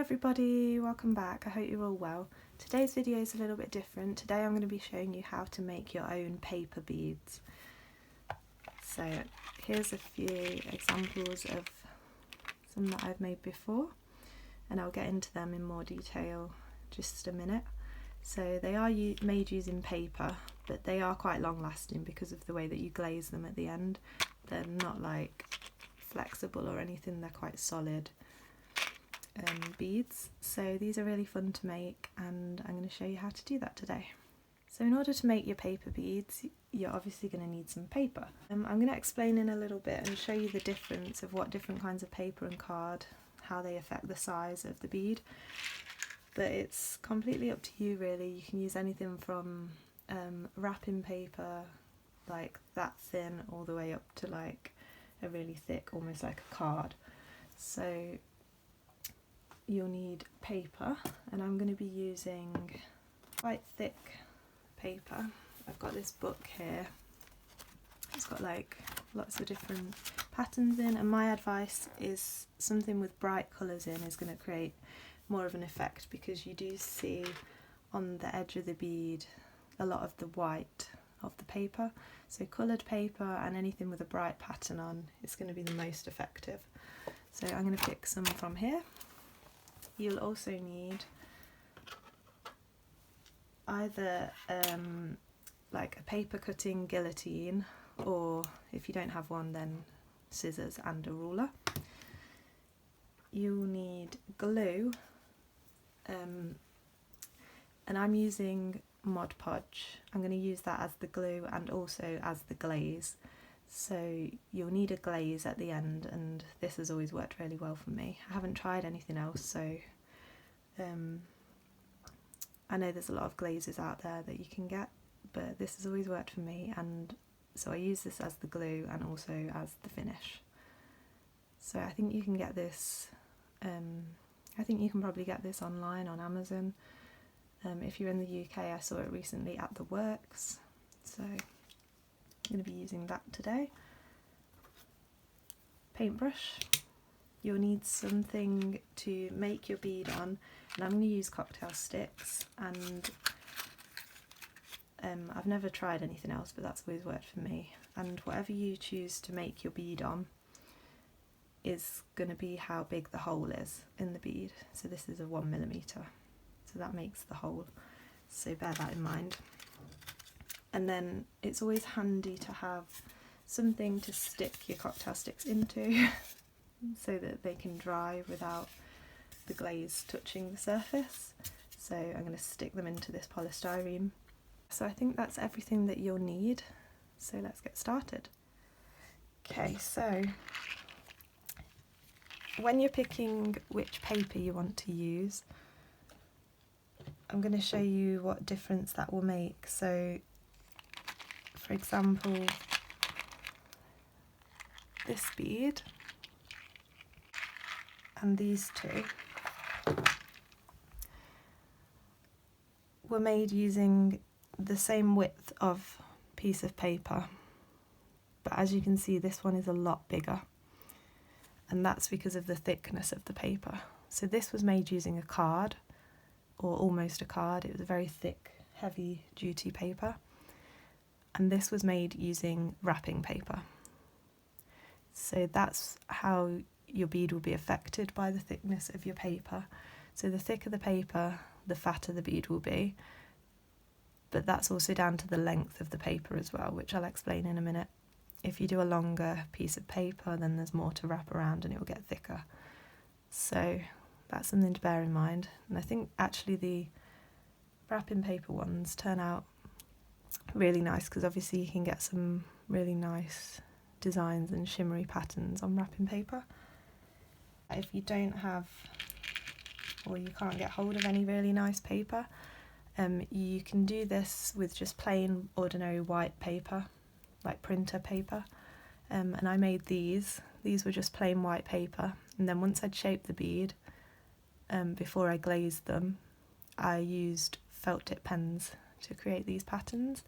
everybody, welcome back. I hope you're all well. Today's video is a little bit different. Today I'm going to be showing you how to make your own paper beads. So here's a few examples of some that I've made before, and I'll get into them in more detail just a minute. So they are made using paper, but they are quite long lasting because of the way that you glaze them at the end. They're not like flexible or anything, they're quite solid beads. So these are really fun to make, and I'm going to show you how to do that today. So in order to make your paper beads, you're obviously going to need some paper. I'm going to explain in a little bit and show you the difference of what different kinds of paper and card, how they affect the size of the bead. But it's completely up to you really. You can use anything from wrapping paper like that thin all the way up to like a really thick, almost like a card. So you'll need paper, and I'm going to be using quite thick paper. I've got this book here. It's got like lots of different patterns in, and my advice is something with bright colours in is going to create more of an effect, because you do see on the edge of the bead a lot of the white of the paper. So coloured paper and anything with a bright pattern on is going to be the most effective. So I'm going to pick some from here. You'll also need either like a paper cutting guillotine, or if you don't have one, then scissors and a ruler. You'll need glue, and I'm using Mod Podge. I'm going to use that as the glue and also as the glaze. So you'll need a glaze at the end, and this has always worked really well for me. I haven't tried anything else, so I know there's a lot of glazes out there that you can get, but this has always worked for me, and so I use this as the glue and also as the finish. So I think you can get this, I think you can probably get this online on Amazon. If you're in the UK, I saw it recently at The Works, so I'm going to be using that today. Paintbrush. You'll need something to make your bead on, and I'm going to use cocktail sticks, and I've never tried anything else, but that's always worked for me. And whatever you choose to make your bead on is going to be how big the hole is in the bead. So this is a 1mm, so that makes the hole, so bear that in mind. And then it's always handy to have something to stick your cocktail sticks into so that they can dry without the glaze touching the surface. So I'm going to stick them into this polystyrene. So I think that's everything that you'll need, so let's get started. Okay, so when you're picking which paper you want to use, I'm going to show you what difference that will make. So for example, this bead and these two were made using the same width of piece of paper, but as you can see, this one is a lot bigger, and that's because of the thickness of the paper. So this was made using a card, or almost a card. It was a very thick, heavy duty paper, and this was made using wrapping paper. So that's how your bead will be affected by the thickness of your paper. So the thicker the paper, the fatter the bead will be, but that's also down to the length of the paper as well, which I'll explain in a minute. If you do a longer piece of paper, then there's more to wrap around and it will get thicker. So that's something to bear in mind. And I think actually the wrapping paper ones turn out really nice, because obviously you can get some really nice designs and shimmery patterns on wrapping paper. If you don't have, or you can't get hold of any really nice paper, you can do this with just plain ordinary white paper, like printer paper, and I made these were just plain white paper, and then once I'd shaped the bead, before I glazed them, I used felt tip pens to create these patterns.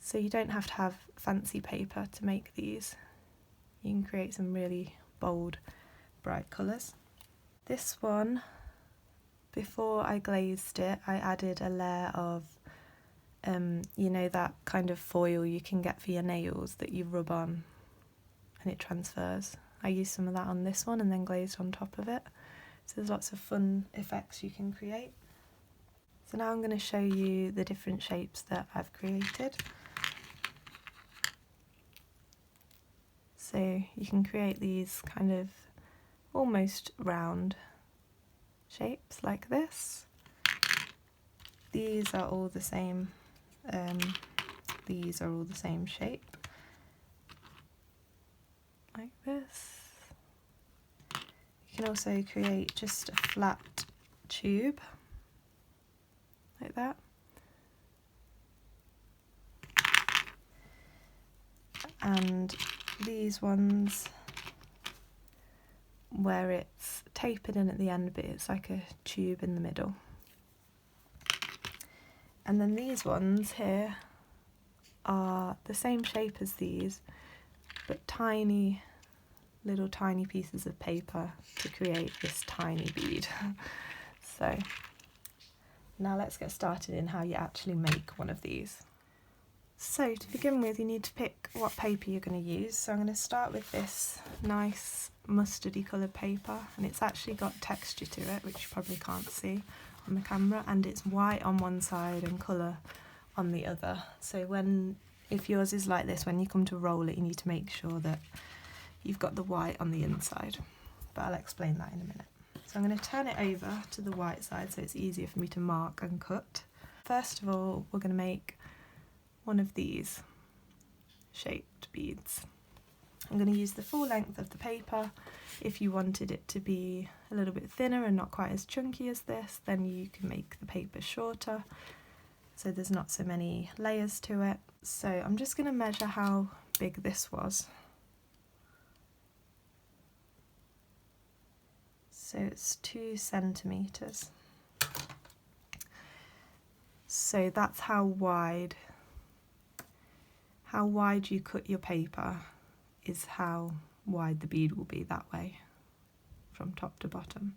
So you don't have to have fancy paper to make these. You can create some really bold, bright colours. This one before I glazed it, I added a layer of, you know, that kind of foil you can get for your nails that you rub on and it transfers. I used some of that on this one and then glazed on top of it. So there's lots of fun effects you can create. So now I'm going to show you the different shapes that I've created. So you can create these kind of almost round shapes like this. These are all the same. These are all the same shape, like this. You can also create just a flat tube, like that. And these ones where it's tapered in at the end but it's like a tube in the middle. And then these ones here are the same shape as these, but tiny, little tiny pieces of paper to create this tiny bead. So now let's get started in how you actually make one of these. So to begin with, you need to pick what paper you're going to use. So I'm going to start with this nice mustardy coloured paper, and it's actually got texture to it, which you probably can't see on the camera, and it's white on one side and colour on the other. So if yours is like this, when you come to roll it, you need to make sure that you've got the white on the inside, but I'll explain that in a minute. So I'm going to turn it over to the white side so it's easier for me to mark and cut. First of all, we're going to make one of these shaped beads. I'm going to use the full length of the paper. If you wanted it to be a little bit thinner and not quite as chunky as this, then you can make the paper shorter, so there's not so many layers to it. So I'm just going to measure how big this was. So it's 2 centimetres. So that's how wide you cut your paper is how wide the bead will be that way, from top to bottom.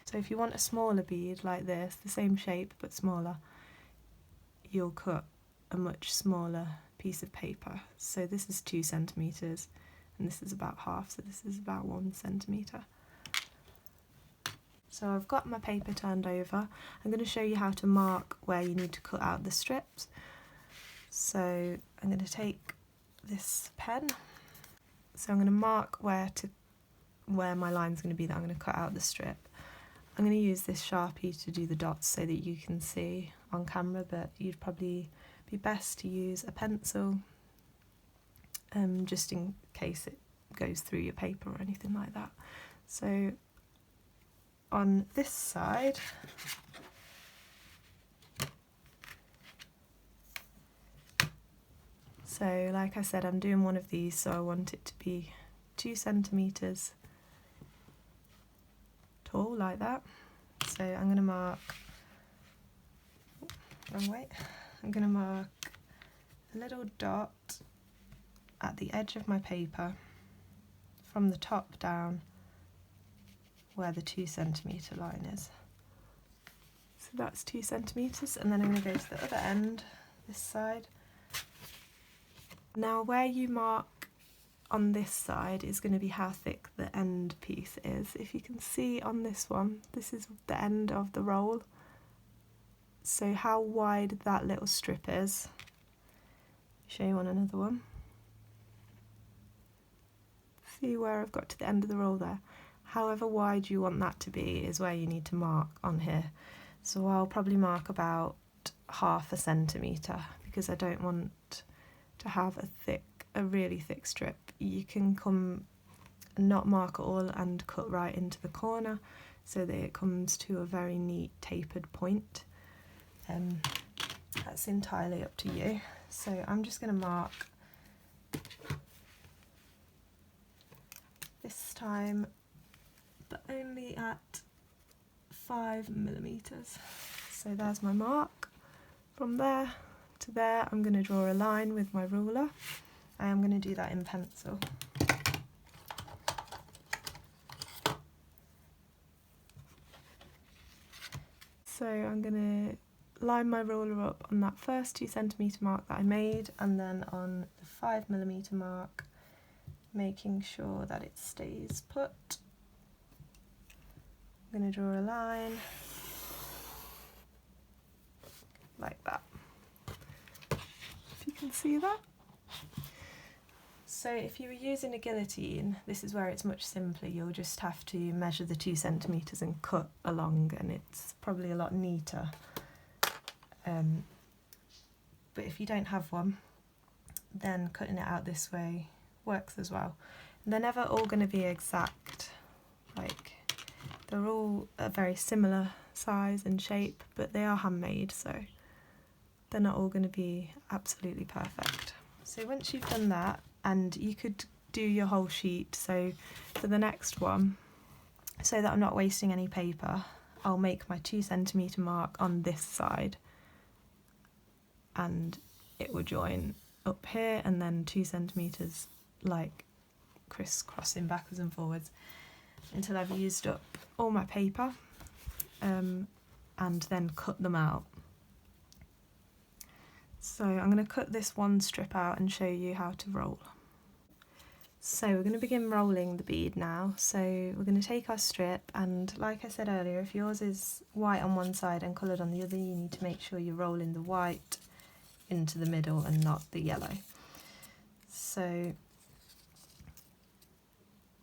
So if you want a smaller bead like this, the same shape but smaller, you'll cut a much smaller piece of paper. So this is 2 centimetres and this is about half, so this is about 1 centimetre. So I've got my paper turned over. I'm going to show you how to mark where you need to cut out the strips. So I'm going to take this pen. So I'm going to mark where my line's going to be that I'm going to cut out the strip. I'm going to use this Sharpie to do the dots so that you can see on camera, but you'd probably be best to use a pencil, just in case it goes through your paper or anything like that. So on this side, so like I said, I'm doing one of these, so I want it to be 2 centimetres tall, like that. So I'm going to mark, wrong way, I'm going to mark a little dot at the edge of my paper from the top down where the 2 centimetre line is. So that's 2 centimetres, and then I'm going to go to the other end, this side. Now where you mark on this side is going to be how thick the end piece is. If you can see on this one, this is the end of the roll. So how wide that little strip is. Show you on another one. See where I've got to the end of the roll there? However wide you want that to be is where you need to mark on here. So I'll probably mark about 1/2 centimetre because I don't want to have a really thick strip. You can come and not mark at all and cut right into the corner so that it comes to a very neat tapered point. That's entirely up to you. So I'm just going to mark this time, but only at 5mm. So there's my mark. From there to there, I'm going to draw a line with my ruler. I am going to do that in pencil. So I'm going to line my roller up on that first 2cm mark that I made, and then on the 5mm mark, making sure that it stays put. I'm going to draw a line like that, if you can see that. So if you were using a guillotine, this is where it's much simpler. You'll just have to measure the 2cm and cut along, and it's probably a lot neater. But if you don't have one, then cutting it out this way works as well. And they're never all going to be exact, like they're all a very similar size and shape, but they are handmade, so they're not all going to be absolutely perfect. So once you've done that, and you could do your whole sheet, so for the next one, so that I'm not wasting any paper, I'll make my 2cm mark on this side, and it will join up here, and then 2cm like crisscrossing backwards and forwards until I've used up all my paper, and then cut them out. So I'm going to cut this one strip out and show you how to roll. So we're going to begin rolling the bead now. So we're going to take our strip, and like I said earlier, if yours is white on one side and coloured on the other, you need to make sure you're rolling the white into the middle and not the yellow. So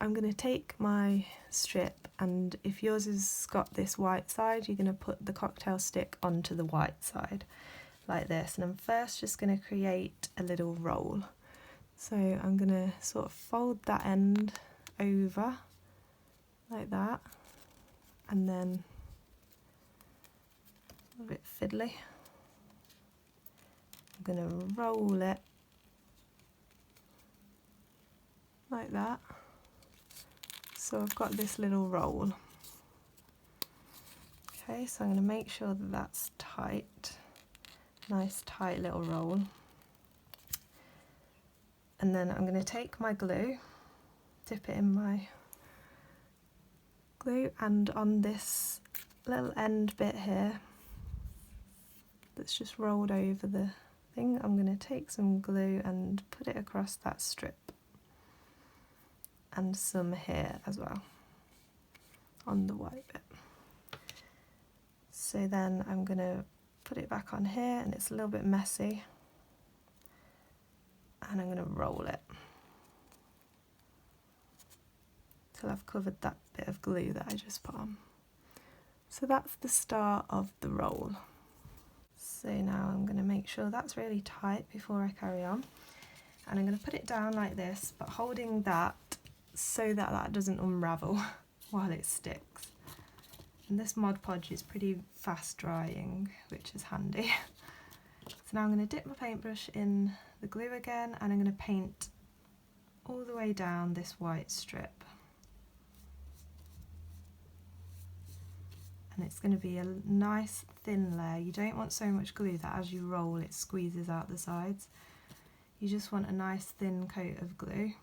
I'm going to take my strip, and if yours has got this white side, you're going to put the cocktail stick onto the white side like this, and I'm first just going to create a little roll. So I'm going to sort of fold that end over like that, and then a bit fiddly, I'm going to roll it like that. So I've got this little roll. Okay, so I'm going to make sure that that's tight, nice tight little roll. And then I'm going to take my glue, dip it in my glue, and on this little end bit here that's just rolled over the thing, I'm going to take some glue and put it across that strip, and some here as well on the white bit. So then I'm going to put it back on here, and it's a little bit messy, and I'm going to roll it till I've covered that bit of glue that I just put on. So that's the start of the roll. So now I'm going to make sure that's really tight before I carry on, and I'm going to put it down like this, but holding that so that that doesn't unravel while it sticks. And this Mod Podge is pretty fast drying, which is handy. So now I'm going to dip my paintbrush in the glue again, and I'm going to paint all the way down this white strip. And it's going to be a nice thin layer. You don't want so much glue that as you roll it squeezes out the sides. You just want a nice thin coat of glue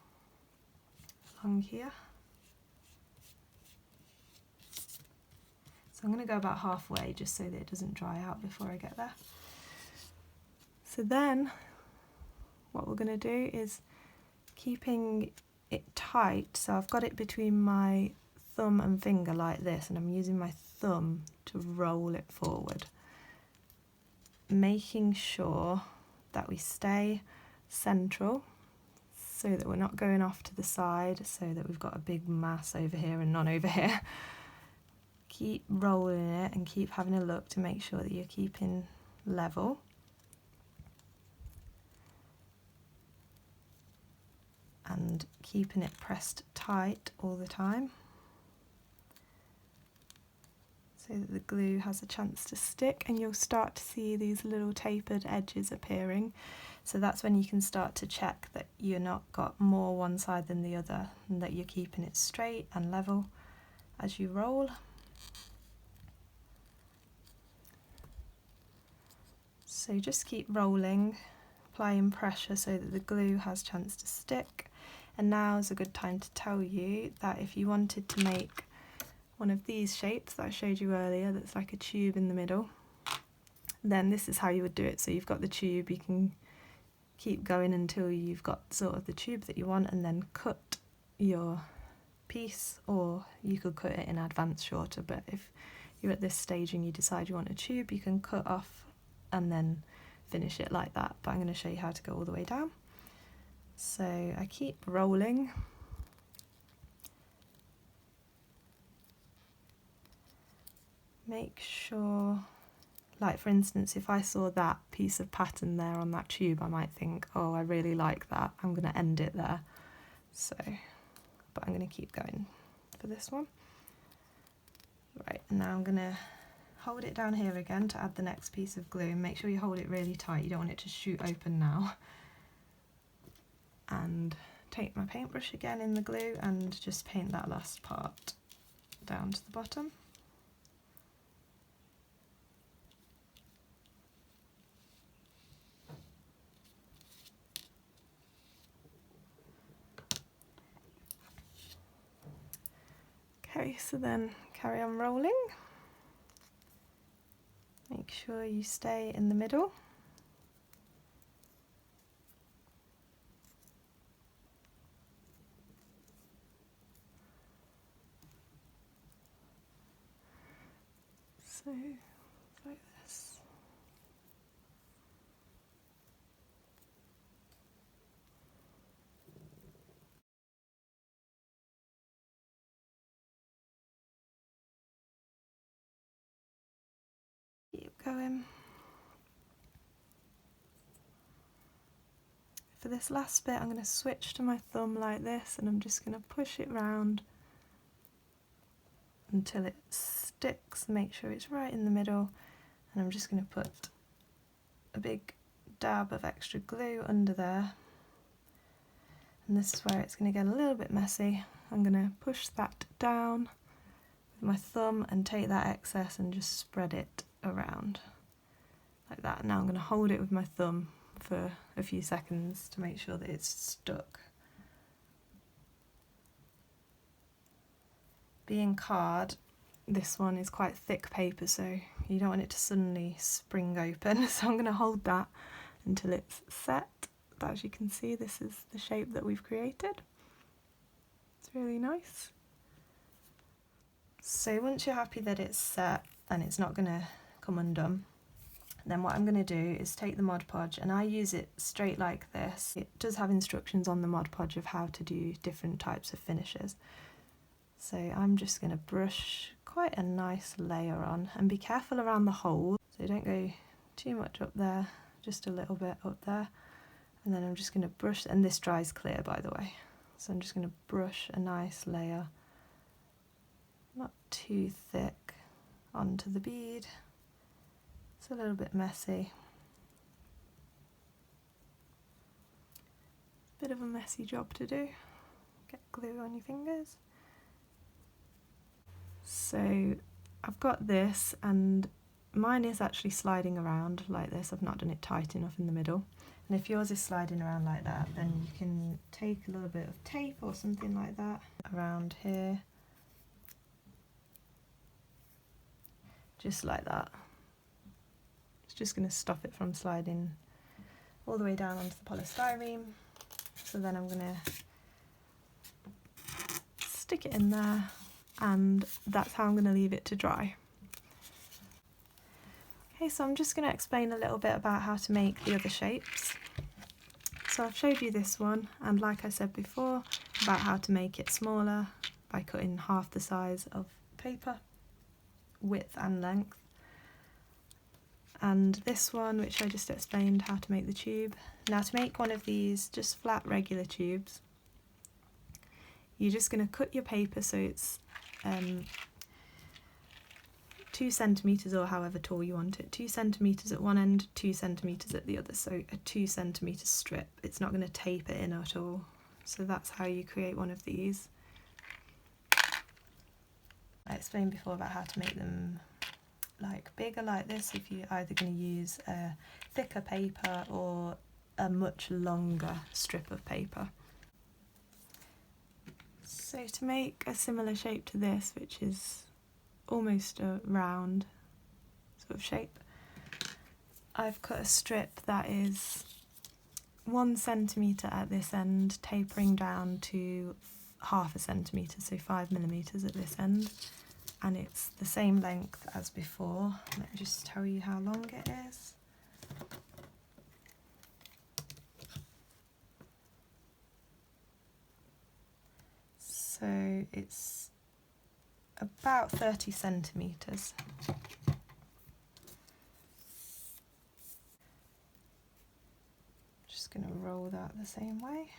along here. So I'm going to go about halfway just so that it doesn't dry out before I get there. So then what we're going to do is, keeping it tight, so I've got it between my thumb and finger like this, and I'm using my thumb to roll it forward, making sure that we stay central so that we're not going off to the side, so that we've got a big mass over here and none over here. Keep rolling it and keep having a look to make sure that you're keeping level. And keeping it pressed tight all the time so that the glue has a chance to stick, and you'll start to see these little tapered edges appearing. So that's when you can start to check that you're not got more one side than the other, and that you're keeping it straight and level as you roll. So just keep rolling, applying pressure so that the glue has a chance to stick. And now is a good time to tell you that if you wanted to make one of these shapes that I showed you earlier that's like a tube in the middle, then this is how you would do it. So you've got the tube, you can keep going until you've got sort of the tube that you want, and then cut your piece, or you could cut it in advance shorter, but if you're at this stage and you decide you want a tube, you can cut off and then finish it like that. But I'm going to show you how to go all the way down. So I keep rolling. Make sure, like for instance, if I saw that piece of pattern there on that tube, I might think, oh, I really like that, I'm going to end it there. So, but I'm going to keep going for this one. Right, and now I'm going to hold it down here again to add the next piece of glue, and make sure you hold it really tight, you don't want it to shoot open now. And take my paintbrush again in the glue and just paint that last part down to the bottom. Okay, so then carry on rolling. Make sure you stay in the middle. So, like this. Keep going. For this last bit, I'm going to switch to my thumb like this, and I'm just going to push it round until it sticks. Make sure it's right in the middle, and I'm just going to put a big dab of extra glue under there. And this is where it's going to get a little bit messy. I'm going to push that down with my thumb and take that excess and just spread it around like that. Now I'm going to hold it with my thumb for a few seconds to make sure that it's stuck. Being card, this one is quite thick paper, so you don't want it to suddenly spring open, so I'm going to hold that until it's set. But as you can see, this is the shape that we've created. It's really nice. So once you're happy that it's set and it's not going to come undone, then what I'm going to do is take the Mod Podge, and I use it straight like this. It does have instructions on the Mod Podge of how to do different types of finishes. So I'm just going to brush quite a nice layer on, and be careful around the hole, so don't go too much up there, just a little bit up there. And then I'm just going to brush, and this dries clear by the way, so I'm just going to brush a nice layer, not too thick, onto the bead. It's a little bit messy. Bit of a messy job to do. Get glue on your fingers. So I've got this, and mine is actually sliding around like this. I've not done it tight enough in the middle. And if yours is sliding around like that, then you can take a little bit of tape or something like that around here. Just like that. It's just going to stop it from sliding all the way down onto the polystyrene. So then I'm going to stick it in there, and that's how I'm going to leave it to dry. Okay, so I'm just going to explain a little bit about how to make the other shapes. So I've showed you this one, and like I said before, about how to make it smaller by cutting half the size of paper, width and length. And this one, which I just explained how to make the tube. Now to make one of these just flat regular tubes, you're just going to cut your paper so it's 2 centimetres, or however tall you want it, 2 centimetres at one end, 2 centimetres at the other, so a 2 centimetre strip. It's not going to taper in at all. So that's how you create one of these. I explained before about how to make them like bigger like this, if you're either going to use a thicker paper or a much longer strip of paper. So to make a similar shape to this, which is almost a round sort of shape. I've cut a strip that is 1 centimetre at this end, tapering down to 1/2 centimetre, so 5mm at this end, and it's the same length as before. Let me just tell you how long it is. So it's about 30 centimetres. Just going to roll that the same way.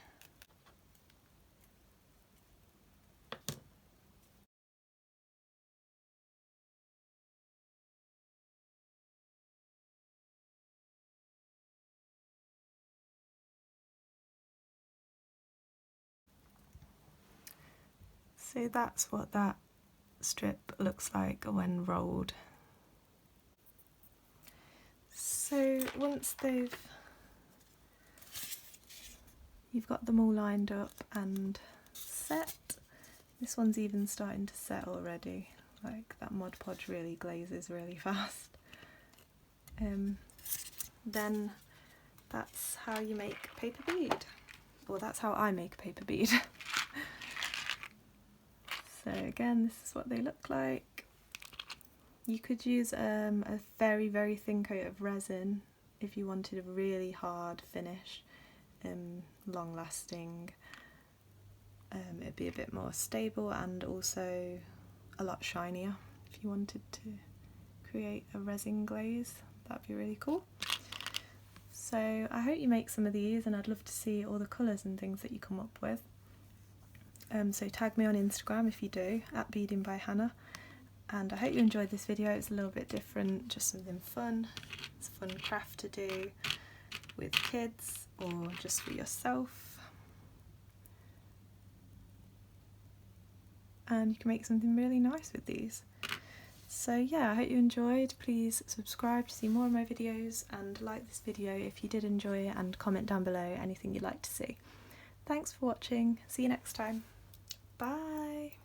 So that's what that strip looks like when rolled. So once you've got them all lined up and set, this one's even starting to set already, like that Mod Podge really glazes really fast. Then that's how you make paper bead, or that's how I make a paper bead. So again, this is what they look like. You could use a very, very thin coat of resin if you wanted a really hard finish, long lasting. It'd be a bit more stable and also a lot shinier. If you wanted to create a resin glaze, that'd be really cool. So I hope you make some of these, and I'd love to see all the colours and things that you come up with. So tag me on Instagram if you do, @beadingbyhannah. And I hope you enjoyed this video. It's a little bit different, just something fun. It's a fun craft to do with kids or just for yourself. And you can make something really nice with these. So yeah, I hope you enjoyed. Please subscribe to see more of my videos and like this video if you did enjoy it, and comment down below anything you'd like to see. Thanks for watching. See you next time. Bye.